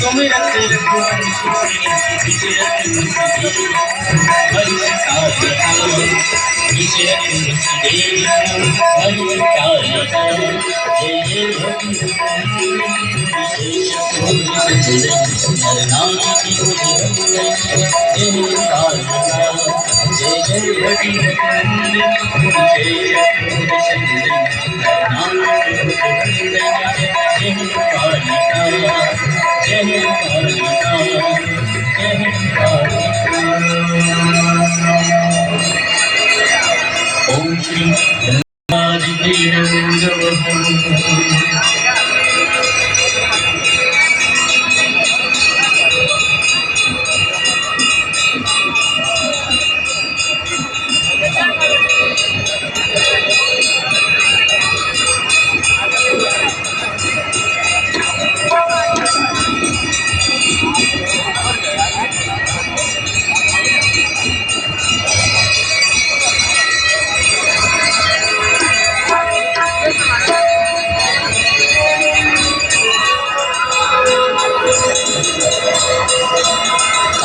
सुमिरत रघुवर विजयत देवी हरि कालिका विजयत देवी हरि कालिका जय जय भगवती नाम की जय कालिका जय जय भगवती ओम श्री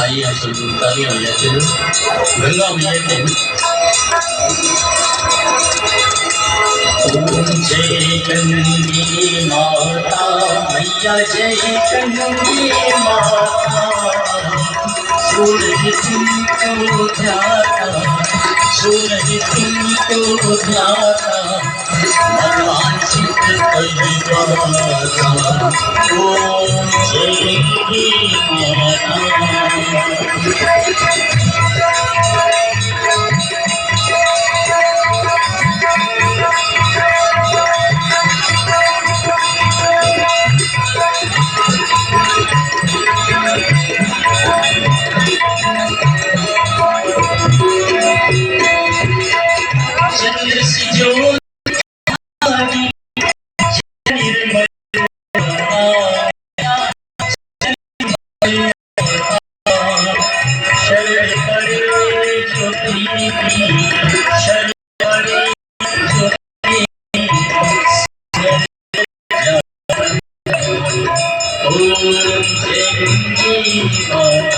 आइए आप सब ताली हो जाते हो गंगा मैया के ओम जय गंगे माता मैया जय गंगे माता सूरज तुमको ध्याता सूरज तुमको ध्याता भगवान चित परिवारा ओम जय गंगे माता चंद्र से जो ओम जय